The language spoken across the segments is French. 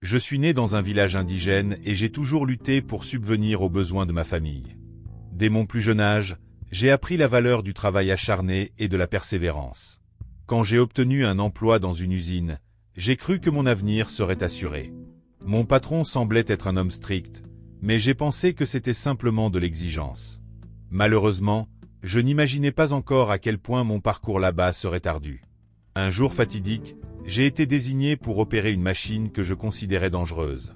Je suis né dans un village indigène et j'ai toujours lutté pour subvenir aux besoins de ma famille. Dès mon plus jeune âge, j'ai appris la valeur du travail acharné et de la persévérance. Quand j'ai obtenu un emploi dans une usine, j'ai cru que mon avenir serait assuré. Mon patron semblait être un homme strict, mais j'ai pensé que c'était simplement de l'exigence. Malheureusement, je n'imaginais pas encore à quel point mon parcours là-bas serait ardu. Un jour fatidique, j'ai été désigné pour opérer une machine que je considérais dangereuse.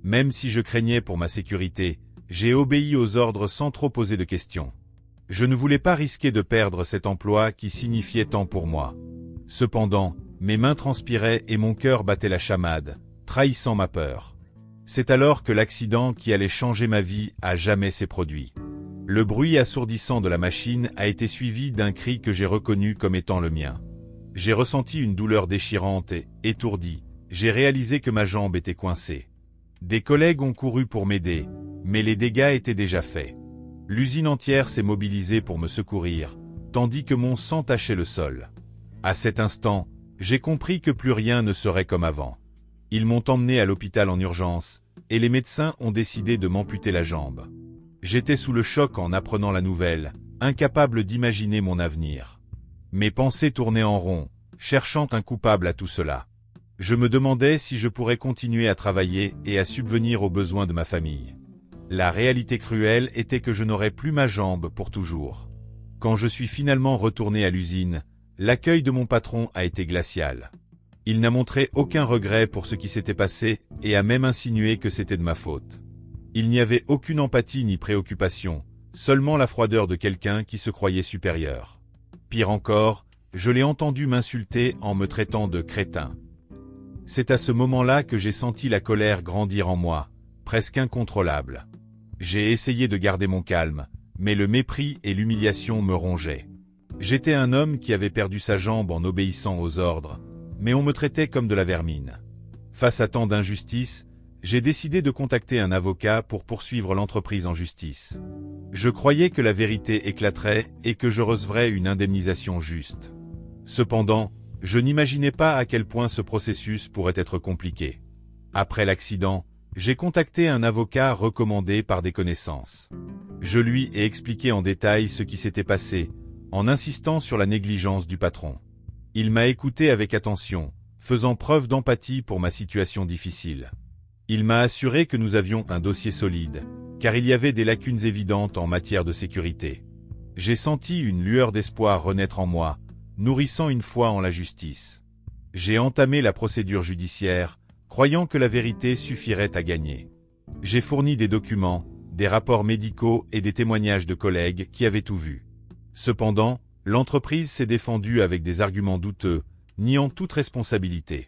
Même si je craignais pour ma sécurité, j'ai obéi aux ordres sans trop poser de questions. Je ne voulais pas risquer de perdre cet emploi qui signifiait tant pour moi. Cependant, mes mains transpiraient et mon cœur battait la chamade, trahissant ma peur. C'est alors que l'accident qui allait changer ma vie à jamais s'est produit. Le bruit assourdissant de la machine a été suivi d'un cri que j'ai reconnu comme étant le mien. J'ai ressenti une douleur déchirante et, étourdi, j'ai réalisé que ma jambe était coincée. Des collègues ont couru pour m'aider, mais les dégâts étaient déjà faits. L'usine entière s'est mobilisée pour me secourir, tandis que mon sang tachait le sol. À cet instant, j'ai compris que plus rien ne serait comme avant. Ils m'ont emmené à l'hôpital en urgence, et les médecins ont décidé de m'amputer la jambe. J'étais sous le choc en apprenant la nouvelle, incapable d'imaginer mon avenir. Mes pensées tournaient en rond, cherchant un coupable à tout cela. Je me demandais si je pourrais continuer à travailler et à subvenir aux besoins de ma famille. La réalité cruelle était que je n'aurais plus ma jambe pour toujours. Quand je suis finalement retourné à l'usine, l'accueil de mon patron a été glacial. Il n'a montré aucun regret pour ce qui s'était passé et a même insinué que c'était de ma faute. Il n'y avait aucune empathie ni préoccupation, seulement la froideur de quelqu'un qui se croyait supérieur. Pire encore, je l'ai entendu m'insulter en me traitant de crétin. C'est à ce moment-là que j'ai senti la colère grandir en moi, presque incontrôlable. J'ai essayé de garder mon calme, mais le mépris et l'humiliation me rongeaient. J'étais un homme qui avait perdu sa jambe en obéissant aux ordres, mais on me traitait comme de la vermine. Face à tant d'injustice, j'ai décidé de contacter un avocat pour poursuivre l'entreprise en justice. Je croyais que la vérité éclaterait et que je recevrais une indemnisation juste. Cependant, je n'imaginais pas à quel point ce processus pourrait être compliqué. Après l'accident, j'ai contacté un avocat recommandé par des connaissances. Je lui ai expliqué en détail ce qui s'était passé, en insistant sur la négligence du patron. Il m'a écouté avec attention, faisant preuve d'empathie pour ma situation difficile. Il m'a assuré que nous avions un dossier solide, car il y avait des lacunes évidentes en matière de sécurité. J'ai senti une lueur d'espoir renaître en moi, nourrissant une foi en la justice. J'ai entamé la procédure judiciaire, croyant que la vérité suffirait à gagner. J'ai fourni des documents, des rapports médicaux et des témoignages de collègues qui avaient tout vu. Cependant, l'entreprise s'est défendue avec des arguments douteux, niant toute responsabilité.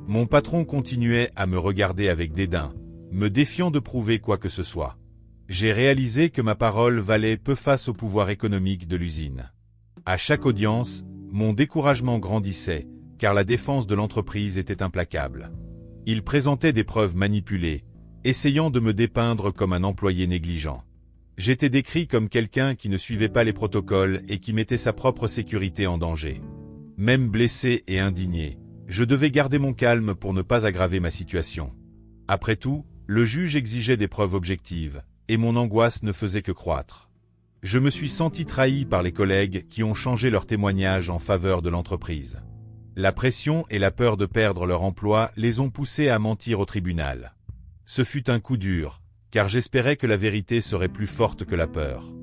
Mon patron continuait à me regarder avec dédain, me défiant de prouver quoi que ce soit. J'ai réalisé que ma parole valait peu face au pouvoir économique de l'usine. À chaque audience, mon découragement grandissait, car la défense de l'entreprise était implacable. Il présentait des preuves manipulées, essayant de me dépeindre comme un employé négligent. J'étais décrit comme quelqu'un qui ne suivait pas les protocoles et qui mettait sa propre sécurité en danger. Même blessé et indigné, je devais garder mon calme pour ne pas aggraver ma situation. Après tout, le juge exigeait des preuves objectives, et mon angoisse ne faisait que croître. Je me suis senti trahi par les collègues qui ont changé leur témoignage en faveur de l'entreprise. La pression et la peur de perdre leur emploi les ont poussés à mentir au tribunal. Ce fut un coup dur, car j'espérais que la vérité serait plus forte que la peur.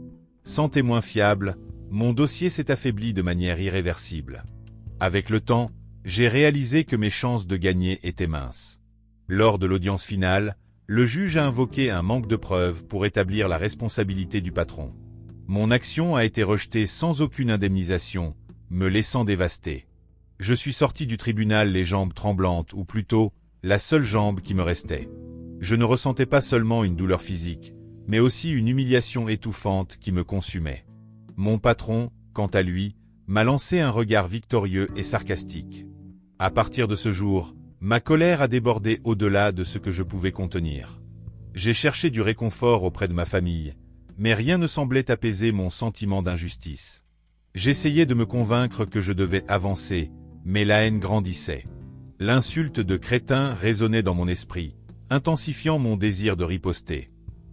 Sans témoin fiable, mon dossier s'est affaibli de manière irréversible. Avec le temps, j'ai réalisé que mes chances de gagner étaient minces. Lors de l'audience finale, le juge a invoqué un manque de preuves pour établir la responsabilité du patron. Mon action a été rejetée sans aucune indemnisation, me laissant dévasté. Je suis sorti du tribunal les jambes tremblantes, ou plutôt, la seule jambe qui me restait. Je ne ressentais pas seulement une douleur physique, mais aussi une humiliation étouffante qui me consumait. Mon patron, quant à lui, m'a lancé un regard victorieux et sarcastique. À partir de ce jour, ma colère a débordé au-delà de ce que je pouvais contenir. J'ai cherché du réconfort auprès de ma famille, mais rien ne semblait apaiser mon sentiment d'injustice. J'essayais de me convaincre que je devais avancer, mais la haine grandissait. L'insulte de crétin résonnait dans mon esprit, intensifiant mon désir de riposter.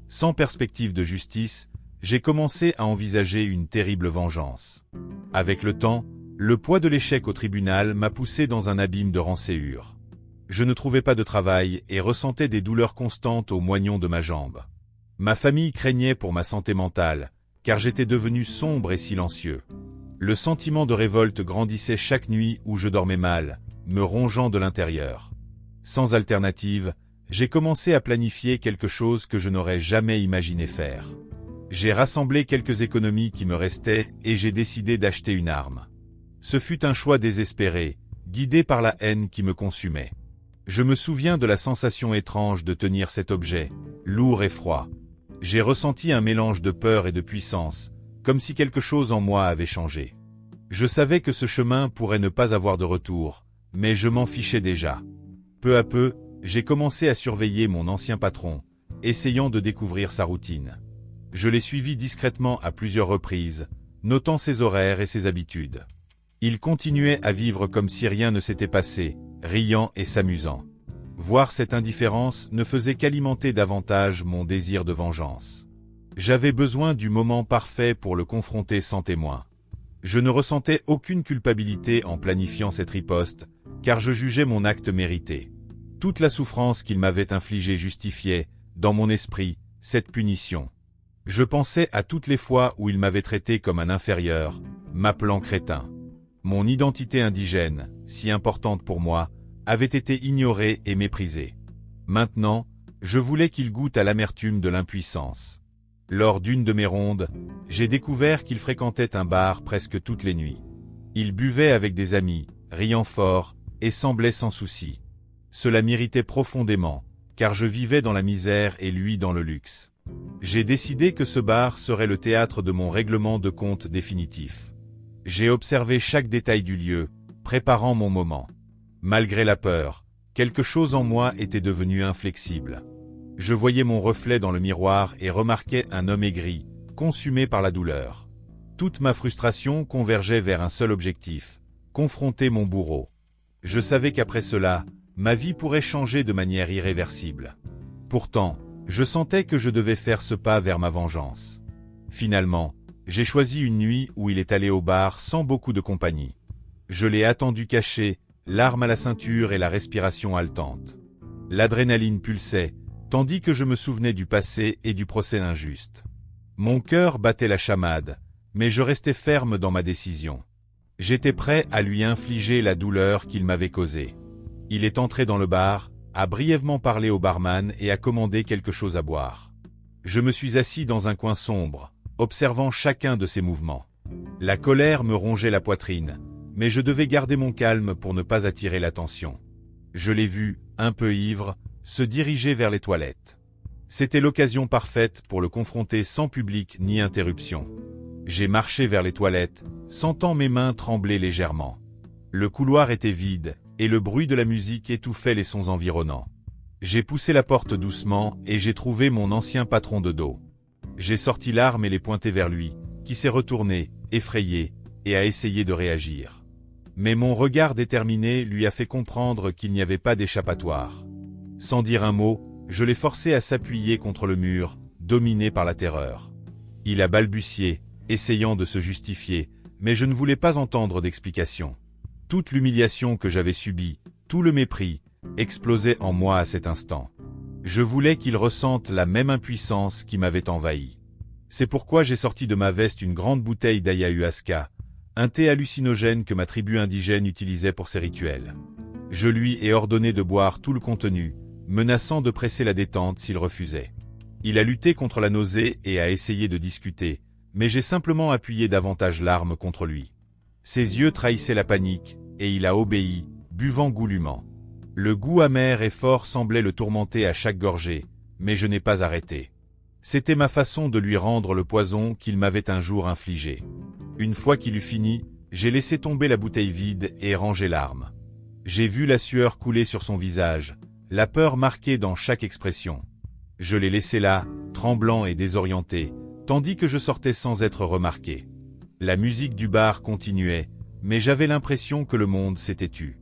Sans perspective de justice, j'ai commencé à envisager une terrible vengeance. Avec le temps, le poids de l'échec au tribunal m'a poussé dans un abîme de rancéure. Je ne trouvais pas de travail et ressentais des douleurs constantes au moignon de ma jambe. Ma famille craignait pour ma santé mentale, car j'étais devenu sombre et silencieux. Le sentiment de révolte grandissait chaque nuit où je dormais mal, me rongeant de l'intérieur. Sans alternative, j'ai commencé à planifier quelque chose que je n'aurais jamais imaginé faire. J'ai rassemblé quelques économies qui me restaient et j'ai décidé d'acheter une arme. Ce fut un choix désespéré, guidé par la haine qui me consumait. Je me souviens de la sensation étrange de tenir cet objet, lourd et froid. J'ai ressenti un mélange de peur et de puissance, comme si quelque chose en moi avait changé. Je savais que ce chemin pourrait ne pas avoir de retour, mais je m'en fichais déjà. Peu à peu, j'ai commencé à surveiller mon ancien patron, essayant de découvrir sa routine. Je l'ai suivi discrètement à plusieurs reprises, notant ses horaires et ses habitudes. Il continuait à vivre comme si rien ne s'était passé, riant et s'amusant. Voir cette indifférence ne faisait qu'alimenter davantage mon désir de vengeance. J'avais besoin du moment parfait pour le confronter sans témoin. Je ne ressentais aucune culpabilité en planifiant cette riposte, car je jugeais mon acte mérité. Toute la souffrance qu'il m'avait infligée justifiait, dans mon esprit, cette punition. Je pensais à toutes les fois où il m'avait traité comme un inférieur, m'appelant crétin. Mon identité indigène, si importante pour moi, avait été ignorée et méprisée. Maintenant, je voulais qu'il goûte à l'amertume de l'impuissance. Lors d'une de mes rondes, j'ai découvert qu'il fréquentait un bar presque toutes les nuits. Il buvait avec des amis, riant fort, et semblait sans souci. Cela m'irritait profondément, car je vivais dans la misère et lui dans le luxe. J'ai décidé que ce bar serait le théâtre de mon règlement de compte définitif. J'ai observé chaque détail du lieu, préparant mon moment. Malgré la peur, quelque chose en moi était devenu inflexible. Je voyais mon reflet dans le miroir et remarquais un homme aigri, consumé par la douleur. Toute ma frustration convergeait vers un seul objectif, confronter mon bourreau. Je savais qu'après cela, ma vie pourrait changer de manière irréversible. Pourtant, je sentais que je devais faire ce pas vers ma vengeance. Finalement, j'ai choisi une nuit où il est allé au bar sans beaucoup de compagnie. Je l'ai attendu caché, l'arme à la ceinture et la respiration haletante. L'adrénaline pulsait, tandis que je me souvenais du passé et du procès injuste. Mon cœur battait la chamade, mais je restais ferme dans ma décision. J'étais prêt à lui infliger la douleur qu'il m'avait causée. Il est entré dans le bar, a brièvement parlé au barman et a commandé quelque chose à boire. Je me suis assis dans un coin sombre, observant chacun de ses mouvements. La colère me rongeait la poitrine, mais je devais garder mon calme pour ne pas attirer l'attention. Je l'ai vu, un peu ivre, se diriger vers les toilettes. C'était l'occasion parfaite pour le confronter sans public ni interruption. J'ai marché vers les toilettes, sentant mes mains trembler légèrement. Le couloir était vide, et le bruit de la musique étouffait les sons environnants. J'ai poussé la porte doucement et j'ai trouvé mon ancien patron de dos. J'ai sorti l'arme et l'ai pointée vers lui, qui s'est retourné, effrayé, et a essayé de réagir. Mais mon regard déterminé lui a fait comprendre qu'il n'y avait pas d'échappatoire. Sans dire un mot, je l'ai forcé à s'appuyer contre le mur, dominé par la terreur. Il a balbutié, essayant de se justifier, mais je ne voulais pas entendre d'explication. Toute l'humiliation que j'avais subie, tout le mépris, explosait en moi à cet instant. Je voulais qu'il ressente la même impuissance qui m'avait envahi. C'est pourquoi j'ai sorti de ma veste une grande bouteille d'ayahuasca, un thé hallucinogène que ma tribu indigène utilisait pour ses rituels. Je lui ai ordonné de boire tout le contenu, menaçant de presser la détente s'il refusait. Il a lutté contre la nausée et a essayé de discuter, mais j'ai simplement appuyé davantage l'arme contre lui. Ses yeux trahissaient la panique, et il a obéi, buvant goulûment. Le goût amer et fort semblait le tourmenter à chaque gorgée, mais je n'ai pas arrêté. C'était ma façon de lui rendre le poison qu'il m'avait un jour infligé. Une fois qu'il eut fini, j'ai laissé tomber la bouteille vide et rangé l'arme. J'ai vu la sueur couler sur son visage, la peur marquée dans chaque expression. Je l'ai laissé là, tremblant et désorienté, tandis que je sortais sans être remarqué. La musique du bar continuait, mais j'avais l'impression que le monde s'était tu.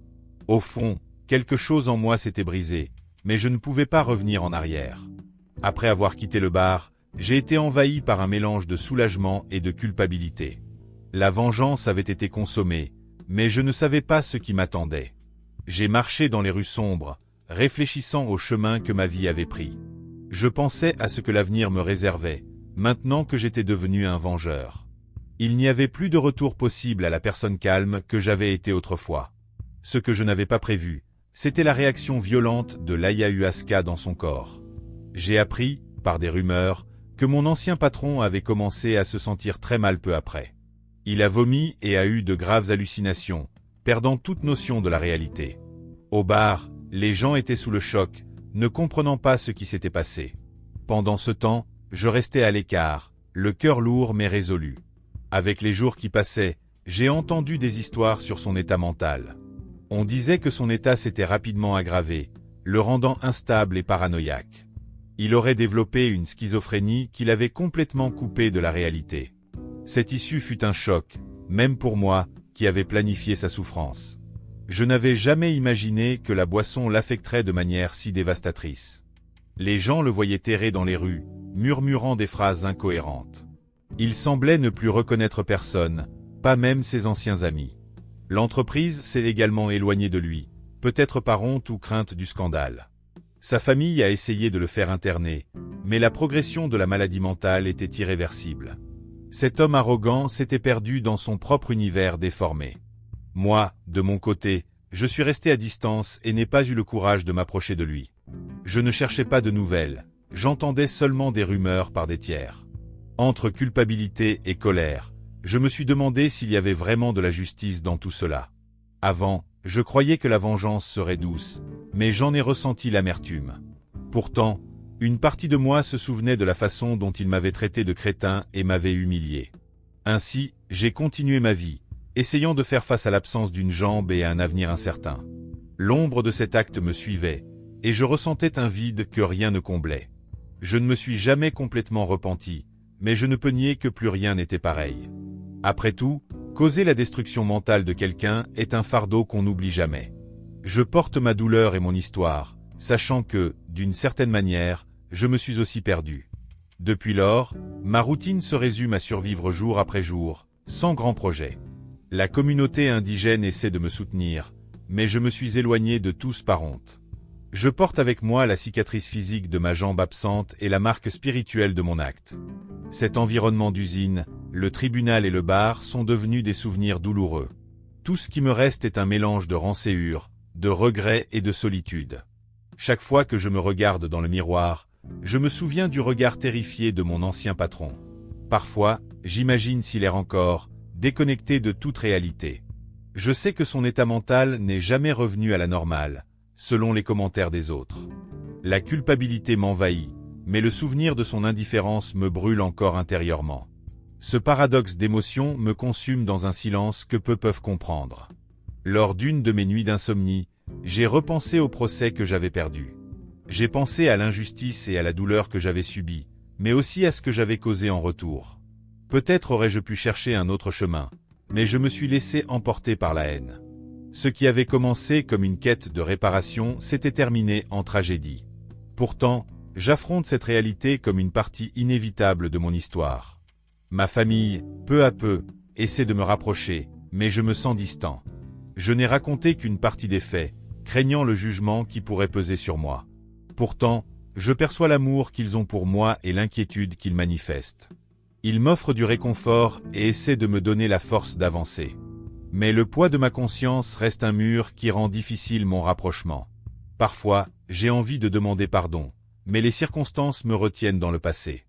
Au fond, Quelque chose en moi s'était brisé, mais je ne pouvais pas revenir en arrière. Après avoir quitté le bar, j'ai été envahi par un mélange de soulagement et de culpabilité. La vengeance avait été consommée, mais je ne savais pas ce qui m'attendait. J'ai marché dans les rues sombres, réfléchissant au chemin que ma vie avait pris. Je pensais à ce que l'avenir me réservait, maintenant que j'étais devenu un vengeur. Il n'y avait plus de retour possible à la personne calme que j'avais été autrefois. Ce que je n'avais pas prévu, c'était la réaction violente de l'ayahuasca dans son corps. J'ai appris, par des rumeurs, que mon ancien patron avait commencé à se sentir très mal peu après. Il a vomi et a eu de graves hallucinations, perdant toute notion de la réalité. Au bar, les gens étaient sous le choc, ne comprenant pas ce qui s'était passé. Pendant ce temps, je restais à l'écart, le cœur lourd mais résolu. Avec les jours qui passaient, j'ai entendu des histoires sur son état mental. On disait que son état s'était rapidement aggravé, le rendant instable et paranoïaque. Il aurait développé une schizophrénie qui l'avait complètement coupé de la réalité. Cette issue fut un choc, même pour moi, qui avais planifié sa souffrance. Je n'avais jamais imaginé que la boisson l'affecterait de manière si dévastatrice. Les gens le voyaient errer dans les rues, murmurant des phrases incohérentes. Il semblait ne plus reconnaître personne, pas même ses anciens amis. L'entreprise s'est également éloignée de lui, peut-être par honte ou crainte du scandale. Sa famille a essayé de le faire interner, mais la progression de la maladie mentale était irréversible. Cet homme arrogant s'était perdu dans son propre univers déformé. Moi, de mon côté, je suis resté à distance et n'ai pas eu le courage de m'approcher de lui. Je ne cherchais pas de nouvelles, j'entendais seulement des rumeurs par des tiers. Entre culpabilité et colère, je me suis demandé s'il y avait vraiment de la justice dans tout cela. Avant, je croyais que la vengeance serait douce, mais j'en ai ressenti l'amertume. Pourtant, une partie de moi se souvenait de la façon dont il m'avait traité de crétin et m'avait humilié. Ainsi, j'ai continué ma vie, essayant de faire face à l'absence d'une jambe et à un avenir incertain. L'ombre de cet acte me suivait, et je ressentais un vide que rien ne comblait. Je ne me suis jamais complètement repenti, mais je ne peux nier que plus rien n'était pareil. Après tout, causer la destruction mentale de quelqu'un est un fardeau qu'on n'oublie jamais. Je porte ma douleur et mon histoire, sachant que, d'une certaine manière, je me suis aussi perdu. Depuis lors, ma routine se résume à survivre jour après jour, sans grand projet. La communauté indigène essaie de me soutenir, mais je me suis éloigné de tous par honte. Je porte avec moi la cicatrice physique de ma jambe absente et la marque spirituelle de mon acte. Cet environnement d'usine, le tribunal et le bar sont devenus des souvenirs douloureux. Tout ce qui me reste est un mélange de rancœur, de regrets et de solitude. Chaque fois que je me regarde dans le miroir, je me souviens du regard terrifié de mon ancien patron. Parfois, j'imagine s'il erre encore, déconnecté de toute réalité. Je sais que son état mental n'est jamais revenu à la normale, selon les commentaires des autres. La culpabilité m'envahit, mais le souvenir de son indifférence me brûle encore intérieurement. Ce paradoxe d'émotions me consume dans un silence que peu peuvent comprendre. Lors d'une de mes nuits d'insomnie, j'ai repensé au procès que j'avais perdu. J'ai pensé à l'injustice et à la douleur que j'avais subie, mais aussi à ce que j'avais causé en retour. Peut-être aurais-je pu chercher un autre chemin, mais je me suis laissé emporter par la haine. Ce qui avait commencé comme une quête de réparation s'était terminé en tragédie. Pourtant, j'affronte cette réalité comme une partie inévitable de mon histoire. Ma famille, peu à peu, essaie de me rapprocher, mais je me sens distant. Je n'ai raconté qu'une partie des faits, craignant le jugement qui pourrait peser sur moi. Pourtant, je perçois l'amour qu'ils ont pour moi et l'inquiétude qu'ils manifestent. Ils m'offrent du réconfort et essaient de me donner la force d'avancer. Mais le poids de ma conscience reste un mur qui rend difficile mon rapprochement. Parfois, j'ai envie de demander pardon, mais les circonstances me retiennent dans le passé.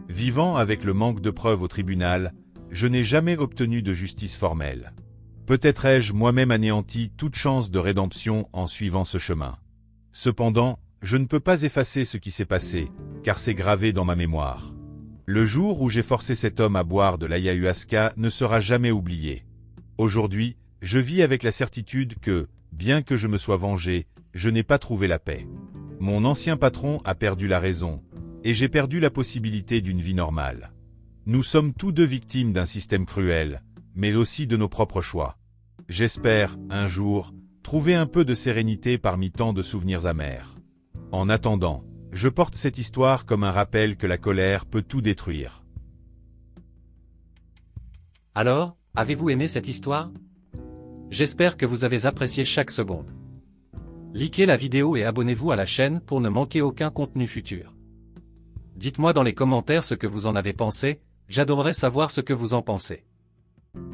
Vivant avec le manque de preuves au tribunal, je n'ai jamais obtenu de justice formelle. Peut-être ai-je moi-même anéanti toute chance de rédemption en suivant ce chemin. Cependant, je ne peux pas effacer ce qui s'est passé, car c'est gravé dans ma mémoire. Le jour où j'ai forcé cet homme à boire de l'ayahuasca ne sera jamais oublié. Aujourd'hui, je vis avec la certitude que, bien que je me sois vengé, je n'ai pas trouvé la paix. Mon ancien patron a perdu la raison, et j'ai perdu la possibilité d'une vie normale. Nous sommes tous deux victimes d'un système cruel, mais aussi de nos propres choix. J'espère, un jour, Trouvez un peu de sérénité parmi tant de souvenirs amers. En attendant, je porte cette histoire comme un rappel que la colère peut tout détruire. Alors, avez-vous aimé cette histoire? J'espère que vous avez apprécié chaque seconde. Likez la vidéo et abonnez-vous à la chaîne pour ne manquer aucun contenu futur. Dites-moi dans les commentaires ce que vous en avez pensé, j'adorerais savoir ce que vous en pensez.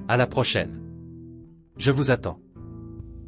À la prochaine. Je vous attends.